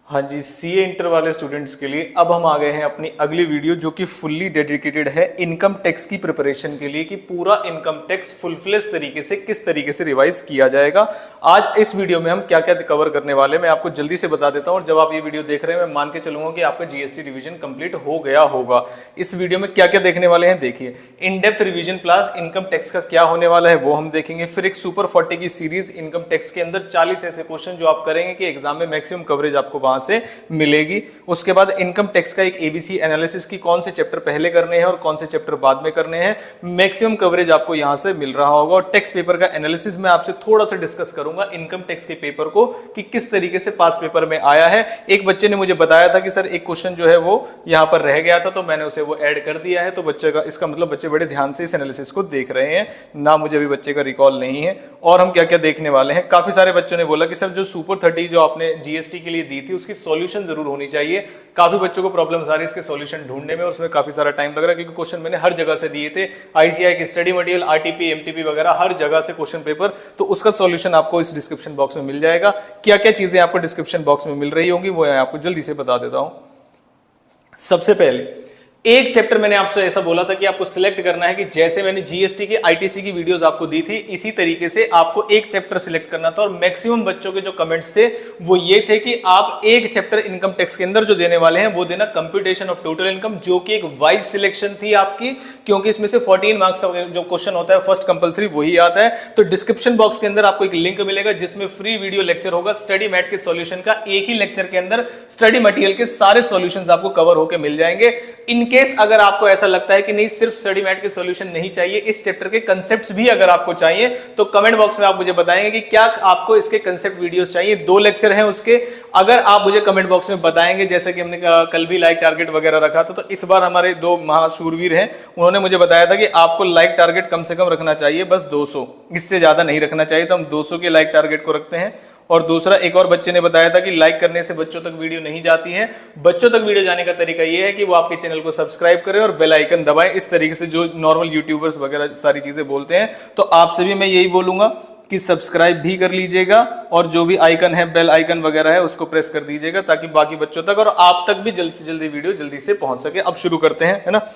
हाँ जी, CA inter वाले students के लिए अब हम आ गए हैं अपनी अगली वीडियो जो कि फुल्ली डेडिकेटेड है इनकम टैक्स की प्रिपरेशन के लिए कि पूरा इनकम टैक्स फुल फ्लेज तरीके से किस तरीके से रिवाइज किया जाएगा। आज इस वीडियो में हम क्या क्या कवर करने वाले हैं मैं आपको जल्दी से बता देता हूं, और जब आप ये वीडियो देख रहे हैं मैं मान के चलूंगा कि आपका जीएसटी रिवीजन कंप्लीट हो गया होगा। इस वीडियो में क्या क्या देखने वाले हैं देखिए। In depth revision plus income tax का क्या होने वाला है वो हम देखेंगे। फिर एक सुपर 40 की सीरीज इनकम टैक्स के अंदर 40 ऐसे क्वेश्चन जो आप करेंगे कि एग्जाम में मैक्सिमम कवरेज आपको वहां से मिलेगी। उसके बाद इनकम टैक्स का एक एबीसी एनालिसिस की कौन से चैप्टर पहले करने हैं और कौन से चैप्टर बाद में करने हैं, मैक्सिमम कवरेज आपको यहां से मिल रहा होगा। और टैक्स पेपर का एनालिसिस मैं आपसे थोड़ा सा डिस्कस करूंगा इनकम टैक्स के पेपर को कि किस तरीके से पास पेपर में आया है। एक बच्चे ने मुझे बताया था कि सर एक क्वेश्चन जो है वो यहां पर रह गया था तो मैंने उसे वो ऐड कर दिया है, तो बच्चे का इसका मतलब बच्चे बड़े ध्यान से इस एनालिसिस को देख रहे हैं ना, मुझे अभी बच्चे का रिकॉल नहीं है। और हम क्या क्या देखने वाले हैं, काफी सारे बच्चों ने बोला कि सर जो सुपर 30 जो आपने जीएसटी के लिए दी थी उसकी सॉल्यूशन जरूर होनी चाहिए। काफी बच्चों को प्रॉब्लम्स आ रही है इसके सॉल्यूशन ढूंढने में, और उसमें काफी सारा टाइम लग रहा है क्योंकि क्वेश्चन मैंने हर जगह से दिए थे, आईसीआई के स्टडी मटेरियल, आरटीपी, एमटीपी वगैरह हर जगह से क्वेश्चन पेपर, तो उसका सॉल्यूशन आपको इस डिस्क्रिप्शन बॉक्स में मिल जाएगा। क्या क्या चीजें आपको डिस्क्रिप्शन बॉक्स में मिल रही होंगी वो मैं आपको जल्दी से बता देता हूं। सबसे पहले एक चैप्टर मैंने आपसे ऐसा बोला था कि आपको सिलेक्ट करना है कि जैसे मैंने जीएसटी की आईटीसी की वीडियोस आपको दी थी इसी तरीके से आपको एक चैप्टर सिलेक्ट करना था। और मैक्सिमम बच्चों के जो कमेंट्स थे वो ये थे कि आप एक चैप्टर इनकम टैक्स के अंदर जो देने वाले हैं वो देना कंप्यूटेशन ऑफ टोटल इनकम, जो कि एक वाइज सिलेक्शन थी आपकी, क्योंकि इसमें से 14 मार्क्स का जो क्वेश्चन होता है फर्स्ट कंपलसरी वही आता है। तो डिस्क्रिप्शन बॉक्स के अंदर आपको एक लिंक मिलेगा जिसमें फ्री वीडियो लेक्चर होगा स्टडी मैट के सॉल्यूशन का। एक ही लेक्चर के अंदर स्टडी मटेरियल के सारे सॉल्यूशंस आपको कवर होकर मिल जाएंगे। इनकेस अगर आपको ऐसा लगता है कि नहीं सिर्फ स्टडी मैट के सॉल्यूशन नहीं चाहिए, इस चैप्टर के कंसेप्ट्स भी अगर आपको चाहिए तो कमेंट बॉक्स में आप मुझे बताएंगे कि क्या आपको इसके कंसेप्ट वीडियोस चाहिए। 2 लेक्चर हैं उसके, अगर आप मुझे कमेंट बॉक्स में बताएंगे, जैसे कि हमने कल भी लाइक टारगेट वगैरह रखा था, तो इस बार हमारे 2 महाशूरवीर हैं, उन्होंने मुझे बताया था कि आपको लाइक टारगेट कम से कम रखना चाहिए बस 200, इससे ज्यादा नहीं रखना चाहिए, तो हम 200 के लाइक टारगेट को रखते हैं। और दूसरा एक और बच्चे ने बताया था कि लाइक करने से बच्चों तक वीडियो नहीं जाती है। बच्चों तक वीडियो जाने का तरीका यह है कि वो आपके चैनल को सब्सक्राइब करें और बेल आइकन दबाएं, इस तरीके से जो नॉर्मल यूट्यूबर्स वगैरह सारी चीजें बोलते हैं। तो आपसे भी मैं यही बोलूंगा कि सब्सक्राइब भी कर लीजिएगा और जो भी आइकन है बेल आइकन वगैरह है उसको प्रेस कर दीजिएगा ताकि बाकी बच्चों तक और आप तक भी जल्दी से जल्दी वीडियो जल्दी से पहुंच सके। अब शुरू करते हैं, है ना।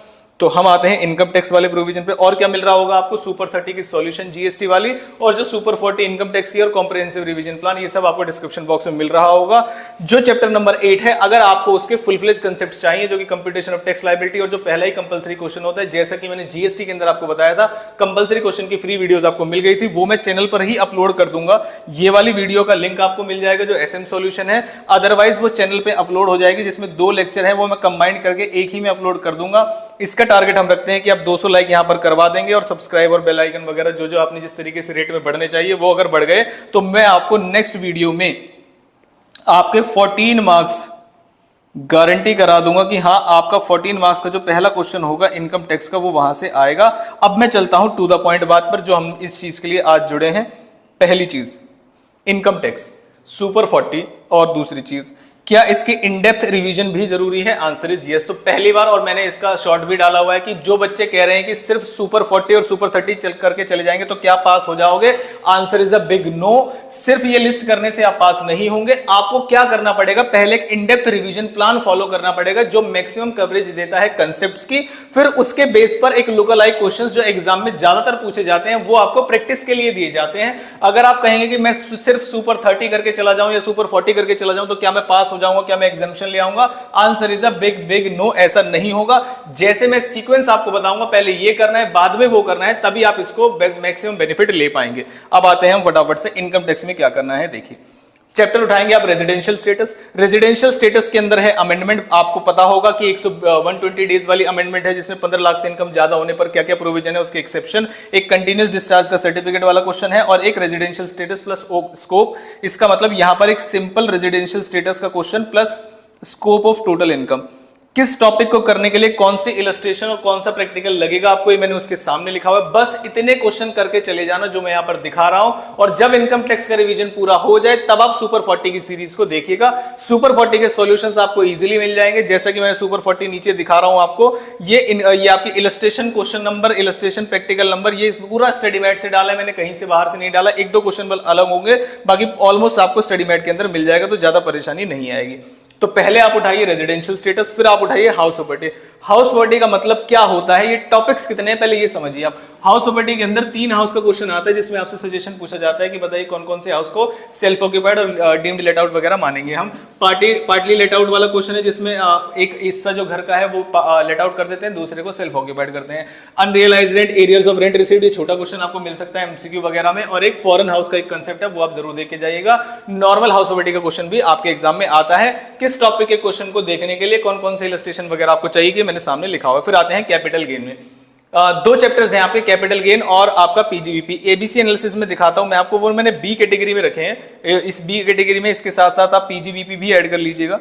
तो हम आते हैं इनकम टैक्स वाले प्रोविजन पे। और क्या मिल रहा होगा आपको, सुपर 30 की सॉल्यूशन जीएसटी वाली और जो सुपर 40 इनकम टैक्स की और कॉम्प्रिहेंसिव रिवीजन प्लान, ये सब आपको डिस्क्रिप्शन बॉक्स में मिल रहा होगा। जो चैप्टर नंबर 8 है, अगर आपको उसके फुल फ्लेज कंसेप्ट चाहिए जो कि कंप्यूटेशन ऑफ टैक्स लायबिलिटी और जो पहला ही कंपलसरी क्वेश्चन होता है, जैसा कि मैंने जीएसटी के अंदर आपको बताया था, कंपलसरी क्वेश्चन की फ्री वीडियोस आपको मिल गई थी, वो मैं चैनल पर ही अपलोड कर दूंगा। ये वाली वीडियो का लिंक आपको मिल जाएगा जो एसएम सॉल्यूशन है, अदरवाइज वो चैनल पे अपलोड हो जाएगी जिसमें 2 लेक्चर है वो मैं कंबाइन करके एक ही में अपलोड कर दूंगा। इसका टारगेट हम रखते हैं कि आप 200 लाइक यहां पर करवा देंगे और सब्सक्राइब और बेल आइकन वगैरह जो जो आपने जिस तरीके से रेट में बढ़ने चाहिए वो अगर बढ़ गए तो मैं आपको नेक्स्ट वीडियो में आपके 14 मार्क्स गारंटी करा दूंगा कि हां आपका 14 मार्क्स का जो पहला क्वेश्चन होगा इनकम टैक्स का वो वहां से आएगा। अब मैं चलता हूं टू द पॉइंट बात पर जो हम इस चीज के लिए आज जुड़े हैं। पहली चीज इनकम टैक्स सुपर 40 और दूसरी चीज क्या इसकी इनडेप्थ रिवीजन भी जरूरी है? Answer is yes. तो पहली बार, और मैंने इसका शॉर्ट भी डाला हुआ है कि जो बच्चे कह रहे हैं कि सिर्फ सुपर 40 और सुपर 30 चल करके चले जाएंगे तो क्या पास हो जाओगे, answer is a big no. सिर्फ ये लिस्ट करने से आप पास नहीं होंगे। आपको क्या करना पड़ेगा, पहले एक इनडेप्थ रिवीजन प्लान फॉलो करना पड़ेगा जो मैक्सिमम कवरेज देता है कंसेप्ट्स की। फिर उसके बेस पर एक लुक अलाइक क्वेश्चंस जो एग्जाम में ज्यादातर पूछे जाते हैं वो आपको प्रैक्टिस के लिए दिए जाते हैं। अगर आप कहेंगे कि मैं सिर्फ सुपर 30 करके चला जाऊं या सुपर 40 करके चला जाऊं तो क्या मैं पास जाऊंगा, क्या मैं एग्जामिशन ले आऊंगा, answer is a big no. ऐसा नहीं होगा। जैसे मैं सीक्वेंस आपको बताऊंगा, पहले ये करना है बाद में वो करना है, तभी आप इसको मैक्सिमम बेनिफिट ले पाएंगे। अब आते हैं हम फटाफट से इनकम टैक्स में क्या करना है। देखिए चैप्टर उठाएंगे आप रेजिडेंशियल स्टेटस। रेजिडेंशियल स्टेटस के अंदर है अमेंडमेंट। आपको पता होगा कि 120 डेज वाली अमेंडमेंट है जिसमें 15 लाख से इनकम ज्यादा होने पर क्या क्या प्रोविजन है उसके एक्सेप्शन। एक कंटिन्यूअस डिस्चार्ज का सर्टिफिकेट वाला क्वेश्चन है और एक रेजिडेंशियल स्टेटस प्लस स्कोप। इसका मतलब यहां पर एक सिंपल रेजिडेंशियल स्टेटस का question plus scope of total income. किस टॉपिक को करने के लिए कौन सी इलस्ट्रेशन और कौन सा प्रैक्टिकल लगेगा आपको, ये मैंने उसके सामने लिखा हुआ है। बस इतने क्वेश्चन करके चले जाना जो मैं यहां पर दिखा रहा हूं, और जब इनकम टैक्स का रिवीजन पूरा हो जाए तब आप सुपर 40 की सीरीज को देखिएगा। सुपर 40 के सॉल्यूशंस आपको इजीली मिल जाएंगे, जैसा कि मैंने सुपर 40 नीचे दिखा रहा हूं आपको। ये आपकी illustration question number, illustration practical number, ये पूरा स्टडी मैट से डाला है मैंने, कहीं से बाहर से नहीं डाला। 1-2 क्वेश्चन अलग होंगे, बाकी ऑलमोस्ट आपको स्टडी मैट के अंदर मिल जाएगा, तो ज्यादा परेशानी नहीं आएगी। तो पहले आप उठाइए रेजिडेंशियल स्टेटस, फिर आप उठाइए हाउस प्रॉपर्टी। हाउस प्रॉपर्टी का मतलब क्या होता है, ये टॉपिक्स कितने हैं पहले ये समझिए आप। हाउस प्रॉपर्टी के अंदर 3 हाउस का क्वेश्चन आता है जिसमें आपसे सजेशन पूछा जाता है कि बताइए कौन कौन से हाउस को सेल्फ ऑक्यूपाइड और डीम्ड लेट आउट वगैरह मानेंगे हम। पार्टली लेट आउट वाला क्वेश्चन है जिसमें एक हिस्सा जो घर का है वो लेट आउट कर देते हैं, दूसरे को सेल्फ ऑक्यूपाइड करते हैं। Unrealised rent, arrears of rent received, ये छोटा क्वेश्चन आपको मिल सकता है एमसीक्यू वगैरह में। और एक फॉरेन हाउस का एक कंसेप्ट है वो आप जरूर देख के जाइएगा। नॉर्मल हाउस प्रॉपर्टी का क्वेश्चन भी आपके एग्जाम में आता है। किस टॉपिक के क्वेश्चन को देखने के लिए कौन कौन से इलस्ट्रेशन वगैरह आपको चाहिए कि मैंने सामने लिखा हुआ। फिर आते हैं कैपिटल गेन में। 2 चैप्टर्स हैं यहाँ पे, कैपिटल गेन और आपका पीजीवीपी। एबीसी एनालिसिस में दिखाता हूं मैं आपको, वो मैंने बी कैटेगरी में रखे हैं। इस बी कैटेगरी में इसके साथ साथ आप पीजीवीपी भी ऐड कर लीजिएगा।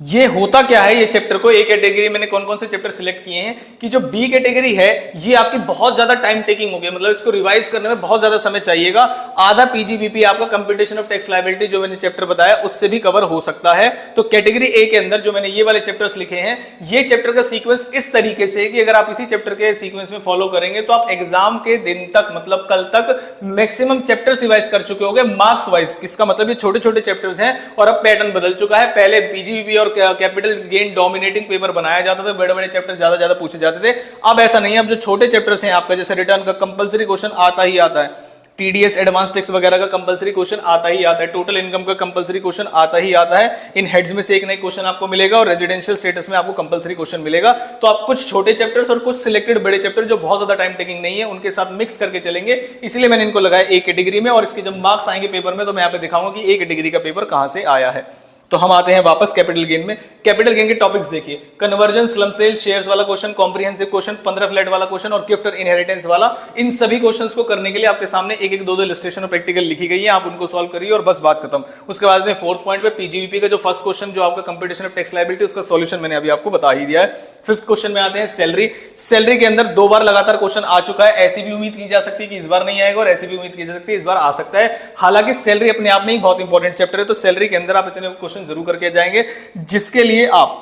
ये होता क्या है ये चैप्टर को, ए कैटेगरी मैंने कौन कौन से चैप्टर सिलेक्ट किए हैं कि जो बी कैटेगरी है ये आपकी बहुत ज्यादा टाइम टेकिंग हो गई, मतलब इसको रिवाइज करने में बहुत ज्यादा समय चाहिएगा। आधा पीजीबीपी आपका कंप्यूटेशन ऑफ टैक्स लायबिलिटी जो मैंने चैप्टर बताया उससे भी कवर हो सकता है। तो कैटेगरी ए के अंदर जो मैंने ये वाले चैप्टर्स लिखे हैं, ये चैप्टर का सीक्वेंस इस तरीके से कि अगर आप इसी चैप्टर के सीक्वेंस में फॉलो करेंगे तो आप एग्जाम के दिन तक, मतलब कल तक मैक्सिमम चैप्टर्स रिवाइज कर चुके होंगे मार्क्स वाइज। इसका मतलब ये छोटे छोटे चैप्टर्स हैं और अब पैटर्न बदल चुका है। पहले पीजीबीपी और कैपिटल गेन डोमिनेटिंग पेपर बनाया जाता था, बड़े बड़े चैप्टर ज्यादा पूछे जाते थे। अब ऐसा नहीं है, अब जो छोटे चैप्टर्स हैं आपका, जैसे रिटर्न का कंपलसरी क्वेश्चन आता ही आता है, टीडीएस एडवांस टैक्स वगैरह का कंपलसरी क्वेश्चन आता ही आता है, टोटल इनकम का कंपलसरी क्वेश्चन आता ही आता है। इन हेड्स में से एक नई क्वेश्चन आपको मिलेगा और रेजिडेंशियल स्टेटस में आपको कंपलसरी क्वेश्चन मिलेगा। तो आप कुछ छोटे चैप्टर्स और कुछ सिलेक्टेड बड़े चैप्टर जो बहुत ज्यादा टाइम टेकिंग नहीं है उनके साथ मिक्स करके चलेंगे, इसलिए मैंने इनको लगाया ए कैटेगरी में। और इसके जब मार्क्स आएंगे पेपर में तो मैं यहाँ पे दिखाऊंगा कि ए कैटेगरी का पेपर कहां से आया है। तो हम आते हैं वापस कैपिटल गेन में। कैपिटल गेन के टॉपिक्स देखिए, कन्वर्जन, स्लम सेल, शेयर्स वाला क्वेश्चन, कॉम्प्रिहेंसिव क्वेश्चन, 15 फ्लैट वाला क्वेश्चन और गिफ्ट और इनहेरिटेंस वाला। इन सभी क्वेश्चंस को करने के लिए आपके सामने एक एक दो इलस्ट्रेशन और प्रैक्टिकल लिखी गई है, आप उनको सॉल्व करिए और बस बात खत्म। उसके बाद में 4th पॉइंट पे पीजीवीपी का जो फर्स्ट क्वेश्चन जो आपका कंप्यूटेशन ऑफ टैक्स लायबिलिटी, उसका सॉल्यूशन मैंने अभी आपको बता ही दिया है। 5th क्वेश्चन में आते हैं सैलरी। सैलरी के अंदर 2 बार लगातार क्वेश्चन आ चुका है, ऐसी भी उम्मीद की जा सकती है कि इस बार नहीं आएगा और ऐसी भी उम्मीद की जा सकती है इस बार आ सकता है। हालांकि सैलरी अपने आप में ही बहुत इंपॉर्टेंट चैप्टर है, तो सैलरी के अंदर आप इतने क्वेश्चन जरूर करके जाएंगे जिसके लिए आप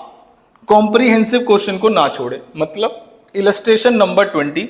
कॉम्प्रिहेंसिव क्वेश्चन को ना छोड़े। मतलब इलस्ट्रेशन नंबर 20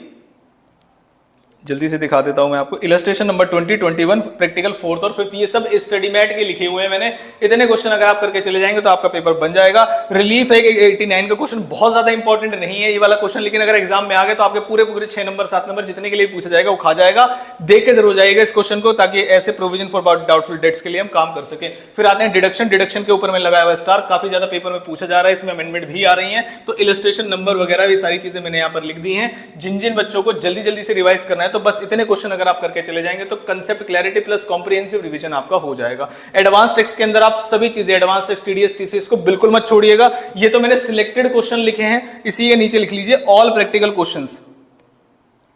जल्दी से दिखा देता हूं मैं आपको। इलस्ट्रेशन नंबर 20, 21, प्रैक्टिकल 4th और 5th, ये सब स्टडी मैट के लिखे हुए हैं मैंने। इतने क्वेश्चन अगर आप करके चले जाएंगे तो आपका पेपर बन जाएगा। रिलीफ है कि 89 का क्वेश्चन बहुत ज्यादा इंपॉर्टेंट नहीं है ये वाला क्वेश्चन, लेकिन अगर एग्जाम में आ गए तो आपके पूरे 6 नंबर 7 नंबर जितने के लिए पूछा जाएगा वो खा जाएगा। देख के जरूर जाइएगा इस क्वेश्चन को, ताकि ऐसे प्रोविजन फॉर डाउटफुल डेट्स के लिए हम काम कर सके। फिर आते हैं डिडक्शन। डिडक्शन के ऊपर में लगाया हुआ स्टार, काफी ज्यादा पेपर में पूछा जा रहा है, इसमें अमेंडमेंट भी आ रही है। तो इलस्ट्रेशन नंबर वगैरह ये सारी चीजें मैंने यहाँ पर लिख दी है। जिन जिन बच्चों को जल्दी जल्दी से रिवाइज करना है तो बस इतने क्वेश्चन अगर आप करके चले जाएंगे तो concept clarity plus comprehensive revision आपका हो जाएगा। एडवांस टैक्स के अंदर आप सभी चीजें, एडवांस टैक्स, टीडीएस, टीसीएस को बिल्कुल मत छोड़िएगा। ये तो मैंने सिलेक्टेड क्वेश्चन लिखे हैं, इसी के नीचे लिख लीजिए ऑल प्रैक्टिकल क्वेश्चंस।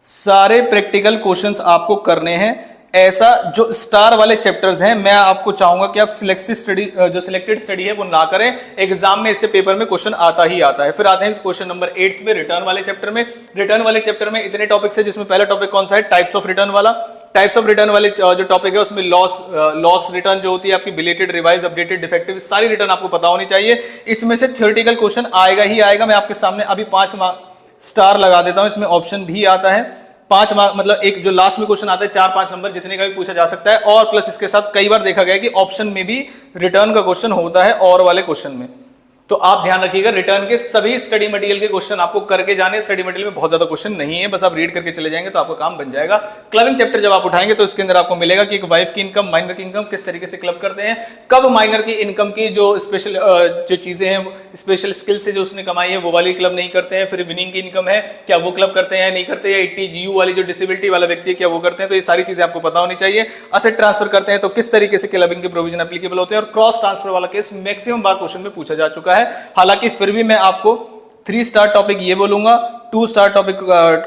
सारे प्रैक्टिकल क्वेश्चंस आपको करने हैं। ऐसा जो स्टार वाले चैप्टर्स हैं मैं आपको चाहूंगा कि आप सिलेक्टेड स्टडी है वो ना करें। एग्जाम में इससे पेपर में क्वेश्चन आता ही आता है। फिर आते हैं क्वेश्चन नंबर 8 पे, रिटर्न वाले चैप्टर में। रिटर्न वाले चैप्टर में इतने टॉपिक्स है जिसमें पहला टॉपिक कौन सा है, टाइप्स ऑफ रिटर्न वाला। टाइप्स ऑफ रिटर्न वाले जो टॉपिक है उसमें लॉस रिटर्न जो होती है आपकी, बिलेटेड, रिवाइज, अपडेटेड, डिफेक्टिव, सारी रिटर्न आपको पता होनी चाहिए। इसमें से थ्योरेटिकल क्वेश्चन आएगा ही आएगा। मैं आपके सामने अभी 5 स्टार लगा देता हूं, इसमें ऑप्शन भी आता है 5 मार्क, मतलब एक जो लास्ट में क्वेश्चन आता है 4-5 नंबर जितने का भी पूछा जा सकता है। और प्लस इसके साथ कई बार देखा गया कि ऑप्शन में भी रिटर्न का क्वेश्चन होता है और वाले क्वेश्चन में। तो आप ध्यान रखिएगा, रिटर्न के सभी स्टडी मटेरियल के क्वेश्चन आपको करके जाने। स्टडी मटेरियल में बहुत ज्यादा क्वेश्चन नहीं है, बस आप रीड करके चले जाएंगे तो आपका काम बन जाएगा। क्लबिंग चैप्टर जब आप उठाएंगे तो इसके अंदर आपको मिलेगा कि एक वाइफ की इनकम, माइनर की इनकम किस तरीके से क्लब करते हैं, कब माइनर की इनकम की जो स्पेशल जो चीजें हैं, स्पेशल स्किल से जो उसने कमाई है वो वाली क्लब नहीं करते हैं। फिर विनिंग की इनकम है, क्या वो क्लब करते हैं नहीं करते हैं। 80U वाली जो डिसेबिलिटी वाला व्यक्ति है क्या वो करते हैं। तो ये सारी चीजें आपको पता होनी चाहिए। असेट ट्रांसफर करते हैं तो किस तरीके से क्लबिंग के प्रोविजन एप्लीकेबल होते हैं। और क्रॉस ट्रांसफर वाला केस मैक्सिमम बार क्वेश्चन में पूछा जा चुका है। हालांकि फिर भी मैं आपको 3 स्टार टॉपिक ये बोलूंगा, 2 स्टार टॉपिक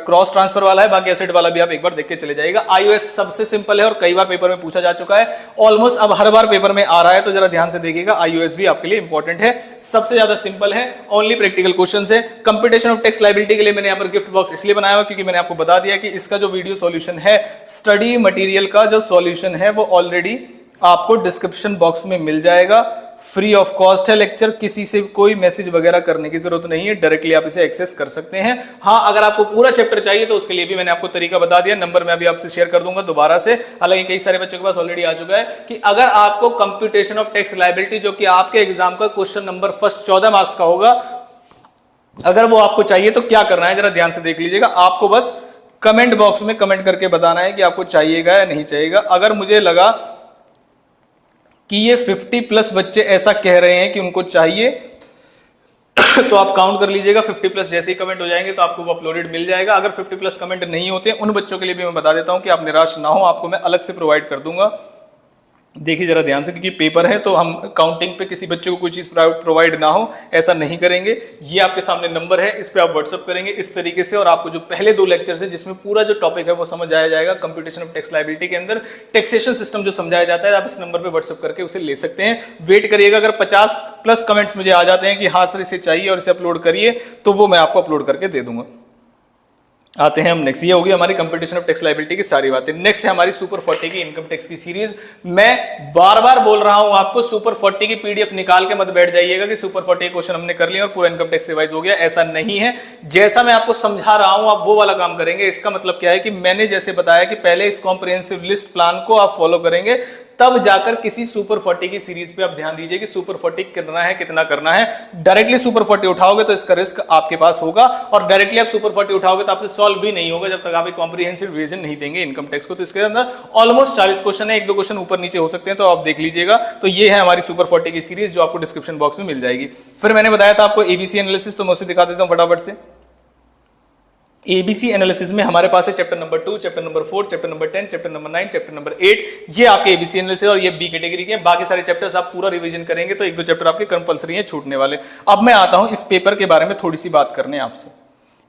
क्रॉस ट्रांसफर वाला है, बाकी एसेट वाला भी आप एक बार देख के चले जाइएगा। iOS सबसे सिंपल है और कई बार पेपर में पूछा जा चुका है, ऑलमोस्ट अब हर बार पेपर में आ रहा है, तो जरा ध्यान से देखिएगा। iOS भी आपके लिए इंपॉर्टेंट है, सबसे ज्यादा सिंपल है, ओनली प्रैक्टिकल क्वेश्चंस है। कंप्यूटेशन ऑफ टैक्स लायबिलिटी के लिए मैंने यहाँ पर गिफ्ट बॉक्स इसलिए बनाया हुआ क्योंकि मैंने आपको बता दिया कि इसका जो वीडियो सॉल्यूशन है, स्टडी मटेरियल का जो सॉल्यूशन है वो ऑलरेडी आपको डिस्क्रिप्शन बॉक्स में मिल जाएगा। फ्री ऑफ कॉस्ट है लेक्चर, किसी से कोई मैसेज वगैरह करने की जरूरत नहीं है, डायरेक्टली आप इसे एक्सेस कर सकते हैं। हाँ, अगर आपको पूरा चैप्टर चाहिए तो उसके लिए भी मैंने आपको तरीका बता दिया, नंबर मैं अभी आपसे शेयर कर दूंगा दोबारा से। हालांकि कई सारे बच्चों के पास ऑलरेडी आ चुका है कि अगर आपको कंप्यूटेशन ऑफ टैक्स लायबिलिटी, जो कि आपके एग्जाम का क्वेश्चन नंबर फर्स्ट 14 मार्क्स का होगा, अगर वो आपको चाहिए तो क्या करना है जरा ध्यान से देख लीजिएगा। आपको बस कमेंट बॉक्स में कमेंट करके बताना है कि आपको चाहिएगा या नहीं चाहिएगा। अगर मुझे लगा कि ये 50+ बच्चे ऐसा कह रहे हैं कि उनको चाहिए तो आप काउंट कर लीजिएगा, 50+ जैसे ही कमेंट हो जाएंगे तो आपको वो अपलोडेड मिल जाएगा। अगर 50+ कमेंट नहीं होते, उन बच्चों के लिए भी मैं बता देता हूं कि आप निराश ना हो, आपको मैं अलग से प्रोवाइड कर दूंगा। देखिए जरा ध्यान से, क्योंकि पेपर है तो हम काउंटिंग पे किसी बच्चे को कोई चीज प्रोवाइड ना हो ऐसा नहीं करेंगे। ये आपके सामने नंबर है, इस पे आप व्हाट्सअप करेंगे इस तरीके से, और आपको जो पहले 2 लेक्चर्स है जिसमें पूरा जो टॉपिक है वो समझ आया जाएगा। कंप्यूटेशन ऑफ टैक्स लायबिलिटी के अंदर टैक्सेशन सिस्टम जो समझाया जाता है, आप इस नंबर पे व्हाट्सअप करके उसे ले सकते हैं। वेट करिएगा, अगर 50+ कमेंट्स मुझे आ जाते हैं कि हाँ सर इसे चाहिए और इसे अपलोड करिए, तो वो मैं आपको अपलोड करके दे दूंगा। आते हैं हम नेक्स्ट, ये होगी हमारी कंप्यूटेशन ऑफ टैक्स लायबिलिटी की सारी बातें। नेक्स्ट है हमारी सुपर 40 की इनकम टैक्स की सीरीज। मैं बार बार बोल रहा हूं आपको, सुपर 40 की पीडीएफ निकाल के मत बैठ जाइएगा कि सुपर 40 क्वेश्चन हमने कर लिया और पूरा इनकम टैक्स रिवाइज हो गया, ऐसा नहीं है। जैसा मैं आपको समझा रहा हूं आप वो वाला काम करेंगे। इसका मतलब क्या है कि मैंने जैसे बताया कि पहले इस कॉम्प्रिहेंसिव लिस्ट प्लान को आप फॉलो करेंगे, तब जाकर किसी सुपर 40 की सीरीज पे आप ध्यान दीजिए कि सुपर 40 करना है, कितना करना है। डायरेक्टली सुपर 40 उठाओगे तो इसका रिस्क आपके पास होगा, और डायरेक्टली आप सुपर 40 उठाओगे तो आपसे सॉल्व भी नहीं होगा जब तक आप एक कॉम्प्रिहेंसिव रिवीजन नहीं देंगे इनकम टैक्स को। तो इसके अंदर ऑलमोस्ट 40 क्वेश्चन है, 1-2 क्वेश्चन ऊपर नीचे हो सकते हैं, तो आप देख लीजिएगा। तो ये है हमारी सुपर 40 की सीरीज जो आपको डिस्क्रिप्शन बॉक्स में मिल जाएगी। फिर मैंने बताया था आपको एबीसी एनालिसिस, तो मैं उसे दिखा देता हूं फटाफट से। एबीसी एनालिसिस में हमारे पास है chapter number 2, chapter number 4, chapter number 10, chapter number 9, chapter number 8। ये आपके एबीसी एनालिसिस और ये बी कैटेगरी के हैं। बाकी सारे चैप्टर्स आप पूरा रिवीजन करेंगे तो 1-2 चैप्टर आपके कंपलसरी हैं, छूटने वाले। अब मैं आता हूं इस पेपर के बारे में थोड़ी सी बात करने आपसे,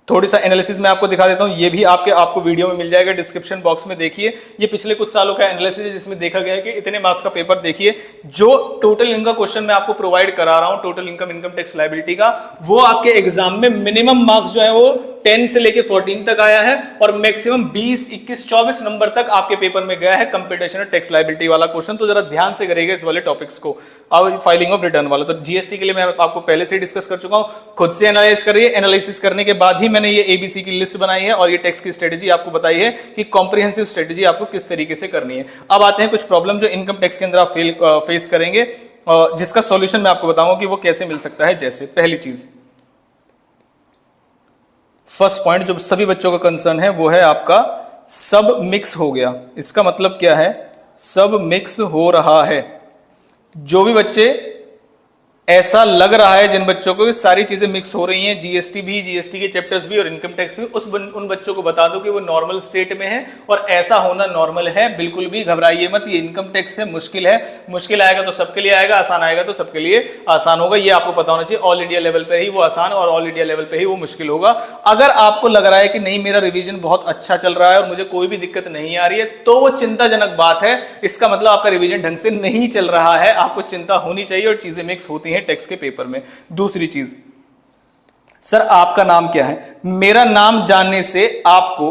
थोड़ी सा एनालिसिस मैं आपको दिखा देता हूं। ये भी आपको वीडियो में मिल जाएगा, डिस्क्रिप्शन बॉक्स में देखिए। ये पिछले कुछ सालों का एनालिसिस है जिसमें देखा गया है कि इतने मार्क्स का पेपर देखिए, जो टोटल इनकम क्वेश्चन मैं आपको प्रोवाइड करा रहा हूं, टोटल इनकम टैक्स लायबिलिटी का, वो आपके एग्जाम में मिनिमम मार्क्स जो है वो 10 से लेके 14 तक आया है, और मैक्सिमम 20, 21, 24 नंबर तक आपके पेपर में गया है कंप्यूटेशन ऑफ टैक्स लायबिलिटी वाला क्वेश्चन। तो जरा ध्यान से करेगा इस वाले टॉपिक्स को। अब फाइलिंग ऑफ रिटर्न वाला, तो जीएसटी के लिए मैं आपको पहले से डिस्कस कर चुका हूं, खुद से एनालाइज करिए। एनालिसिस करने के बाद ही मैंने ये एबीसी की लिस्ट बनाई है और ये टैक्स की स्ट्रेटेजी आपको बताई है कि कॉम्प्रिहेंसिव स्ट्रेटेजी आपको किस तरीके से करनी है। अब आते हैं कुछ प्रॉब्लम जो इनकम टैक्स के अंदर आप फेस करेंगे, जिसका सॉल्यूशन मैं आपको बताऊंगा कि वो कैसे मिल सकता है। जैसे पहली चीज, फर्स्ट पॉइंट जो सभी बच्चों का कंसर्न है वो है आपका सब मिक्स हो गया। इसका मतलब क्या है? सब मिक्स हो रहा है। जो भी बच्चे ऐसा लग रहा है, जिन बच्चों को सारी चीजें मिक्स हो रही हैं, जीएसटी भी, जीएसटी के चैप्टर्स भी और इनकम टैक्स भी, उन बच्चों को बता दो कि वो नॉर्मल स्टेट में है और ऐसा होना नॉर्मल है। बिल्कुल भी घबराइए मत। ये इनकम टैक्स है, मुश्किल है, मुश्किल आएगा तो सबके लिए आएगा, आसान आएगा तो सबके लिए आसान होगा। ये आपको पता होना चाहिए। ऑल इंडिया लेवल पे ही वो आसान और ऑल इंडिया लेवल पे ही वो मुश्किल होगा। अगर आपको लग रहा है कि नहीं मेरा रिवीजन बहुत अच्छा चल रहा है और मुझे कोई भी दिक्कत नहीं आ रही है, तो वो चिंताजनक बात है। इसका मतलब आपका रिवीजन ढंग से नहीं चल रहा है। आपको चिंता होनी चाहिए और चीजें मिक्स होती हैं टैक्स के पेपर में। दूसरी चीज, सर आपका नाम क्या है? मेरा नाम जानने से आपको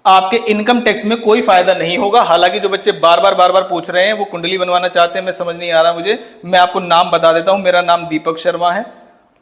आपके इनकम टैक्स में कोई फायदा नहीं होगा। हालांकि जो बच्चे बार बार पूछ रहे हैं वो कुंडली बनवाना चाहते हैं, मैं समझ नहीं आ रहा मुझे, मैं आपको नाम बता देता हूं। मेरा नाम दीपक शर्मा है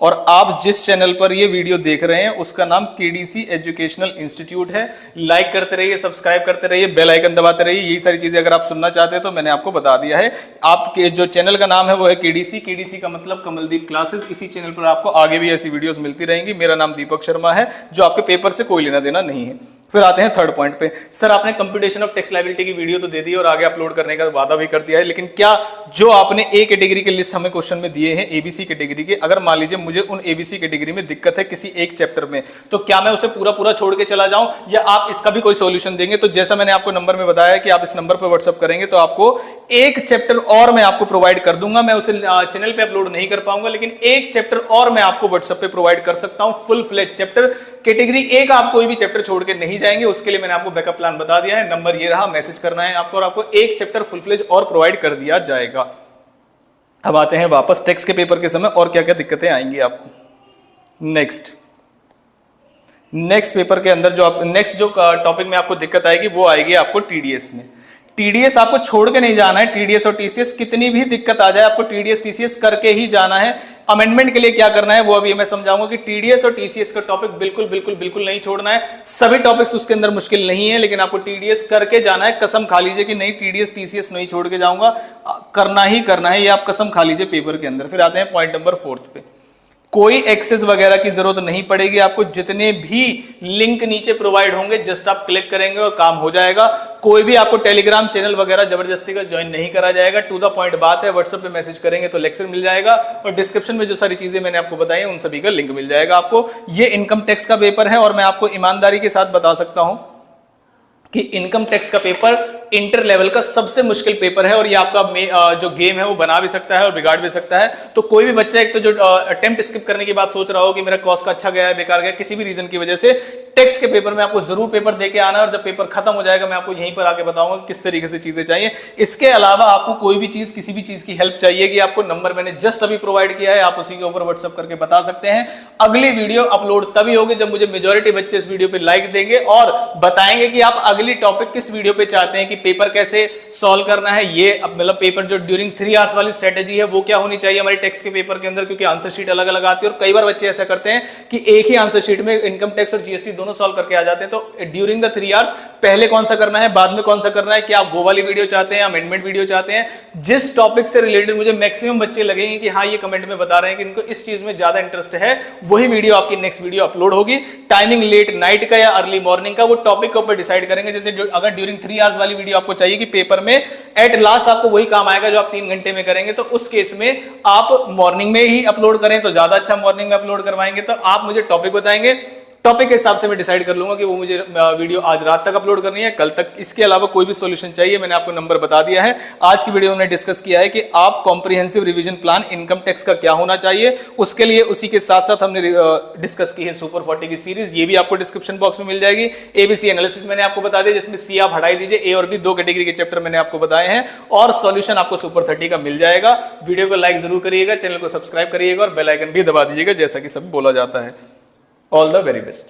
और आप जिस चैनल पर ये वीडियो देख रहे हैं उसका नाम केडीसी एजुकेशनल इंस्टीट्यूट है। लाइक करते रहिए, सब्सक्राइब करते रहिए, बेल आइकन दबाते रहिए। यही सारी चीजें अगर आप सुनना चाहते हैं तो मैंने आपको बता दिया है। आपके जो चैनल का नाम है वो है केडीसी। केडीसी का मतलब कमलदीप क्लासेस। इसी चैनल पर आपको आगे भी ऐसी वीडियोस मिलती रहेंगी। मेरा नाम दीपक शर्मा है, जो आपके पेपर से कोई लेना देना नहीं है। फिर आते हैं थर्ड पॉइंट पे। सर आपने कंप्यूटेशन ऑफ टैक्स लायबिलिटी की वीडियो तो दे दी और आगे अपलोड करने का वादा भी कर दिया है, लेकिन क्या जो आपने ए कैटेगरी के लिस्ट हमें क्वेश्चन में दिए हैं एबीसी कैटेगरी के, अगर मान लीजिए मुझे उन एबीसी कैटेगरी में दिक्कत है किसी एक चैप्टर में, तो क्या मैं उसे पूरा छोड़ के चला जाऊं या आप इसका भी कोई सॉल्यूशन देंगे? तो जैसा मैंने आपको नंबर में बताया कि आप इस नंबर पर व्हाट्सअप करेंगे तो आपको एक चैप्टर और मैं आपको प्रोवाइड कर दूंगा। मैं उसे चैनल पे अपलोड नहीं कर पाऊंगा, लेकिन एक चैप्टर और मैं आपको व्हाट्सएप पे प्रोवाइड कर सकता हूं, full fledged chapter. Category A का आप कोई भी चैप्टर छोड़ के नहीं जाएंगे, उसके लिए मैंने आपको बैकअप प्लान बता दिया है। नंबर ये रहा, मैसेज करना है आपको और आपको एक चैप्टर फुल फ्लेज और प्रोवाइड कर दिया जाएगा। अब आते हैं वापस टैक्स के पेपर के समय और क्या क्या दिक्कतें आएंगी आपको। नेक्स्ट पेपर के अंदर जो टॉपिक में आपको दिक्कत आएगी वो आएगी आपको टीडीएस में। टीडीएस आपको छोड़ के नहीं जाना है। टीडीएस और टीसीएस कितनी भी दिक्कत आ जाए आपको टीडीएस टीसीएस करके ही जाना है। अमेंडमेंट के लिए क्या करना है वो अभी मैं समझाऊंगा कि टीडीएस और टीसीएस का टॉपिक बिल्कुल बिल्कुल बिल्कुल नहीं छोड़ना है। सभी टॉपिक्स उसके अंदर मुश्किल नहीं है, लेकिन आपको टीडीएस करके जाना है। कसम खा लीजिए कि नहीं टीडीएस टीसीएस नहीं छोड़ के जाऊंगा, करना ही करना है, ये आप कसम खा लीजिए पेपर के अंदर। फिर आते हैं पॉइंट नंबर 4 पे। कोई एक्सेस वगैरह की जरूरत नहीं पड़ेगी आपको, जितने भी लिंक नीचे प्रोवाइड होंगे जस्ट आप क्लिक करेंगे और काम हो जाएगा। कोई भी आपको टेलीग्राम चैनल वगैरह जबरदस्ती का ज्वाइन नहीं करा जाएगा। टू द पॉइंट बात है, व्हाट्सएप पे मैसेज करेंगे तो लेक्चर मिल जाएगा और डिस्क्रिप्शन में जो सारी चीजें मैंने आपको बताई उन सभी का लिंक मिल जाएगा आपको। ये इनकम टैक्स का पेपर है और मैं आपको ईमानदारी के साथ बता सकता हूं कि इनकम टैक्स का पेपर इंटर लेवल का सबसे मुश्किल पेपर है और ये आपका जो गेम है वो बना भी सकता है और बिगाड़ भी सकता है। तो कोई भी बच्चा एक तो जो अटेम्प्ट स्किप करने की बात सोच रहा हो कि मेरा कॉस्ट का अच्छा गया है, बेकार गया, किसी भी रीजन की वजह से, टैक्स के पेपर में आपको जरूर पेपर देके आना है और जब पेपर खत्म हो जाएगा मैं आपको यहीं पर आके बताऊंगा किस तरीके से चीजें चाहिए। इसके अलावा आपको कोई भी चीज, किसी भी चीज की हेल्प चाहिए कि आपको नंबर मैंने जस्ट अभी प्रोवाइड किया है, आप उसी के ऊपर व्हाट्सएप करके बता सकते हैं। अगली वीडियो अपलोड तभी होगी जब मुझे मेजॉरिटी बच्चे इस वीडियो पे लाइक देंगे और बताएंगे कि आप अगली टॉपिक किस वीडियो पे चाहते हैं, कि पेपर कैसे सॉल्व करना है। ये मतलब पेपर जो ड्यूरिंग 3 आवर्स वाली स्ट्रेटेजी है वो क्या होनी चाहिए हमारे टैक्स के पेपर के अंदर, क्योंकि आंसर शीट अलग अलग आती है और कई बार बच्चे ऐसा करते हैं कि एक ही आंसर शीट में इनकम टैक्स और जीएसटी दोनों सॉल्व करके आ जाते हैं। तो ड्यूरिंग द 3 आवर्स पहले कौन सा करना है, बाद में कौन सा करना है, क्या आप वो वाली वीडियो चाहते हैं, अमेंडमेंट वीडियो चाहते हैं, जिस टॉपिक से रिलेटेड मुझे मैक्सिमम बच्चे लगेंगे कि हाँ ये कमेंट में बता रहे हैं कि इनको इस चीज में ज्यादा इंटरेस्ट है, वही वीडियो आपकी नेक्स्ट वीडियो अपलोड होगी। टाइमिंग लेट नाइट का या अर्ली मॉर्निंग का वो टॉपिक के ऊपर डिसाइड करेंगे। जैसे अगर ड्यूरिंग 3 आवर्स वाली वीडियो आपको चाहिए कि पेपर में एट लास्ट आपको वही काम आएगा जो आप 3 घंटे में करेंगे, तो उस केस में आप मॉर्निंग में ही अपलोड करें तो ज्यादा अच्छा, मॉर्निंग में अपलोड करवाएंगे तो आप मुझे टॉपिक बताएंगे, टॉपिक के हिसाब से मैं डिसाइड कर लूंगा कि वो मुझे वीडियो आज रात तक अपलोड करनी है, कल तक। इसके अलावा कोई भी सॉल्यूशन चाहिए मैंने आपको नंबर बता दिया है। आज की वीडियो में डिस्कस किया है कि आप comprehensive revision plan income tax का क्या होना चाहिए, उसके लिए उसी के साथ साथ हमने डिस्कस की है सुपर 40 की सीरीज, ये भी आपको डिस्क्रिप्शन बॉक्स में मिल जाएगी। एबीसी एनालिसिस मैंने आपको बता दिया जिसमें सी आप हटाई दीजिए, ए और बी 2 कैटेगरी के चैप्टर मैंने आपको बताए हैं और सॉल्यूशन आपको सुपर 30 का मिल जाएगा। वीडियो को लाइक जरूर करिएगा, चैनल को सब्सक्राइब करिएगा और बेल आइकन भी दबा दीजिएगा जैसा कि सब बोला जाता है। All the very best.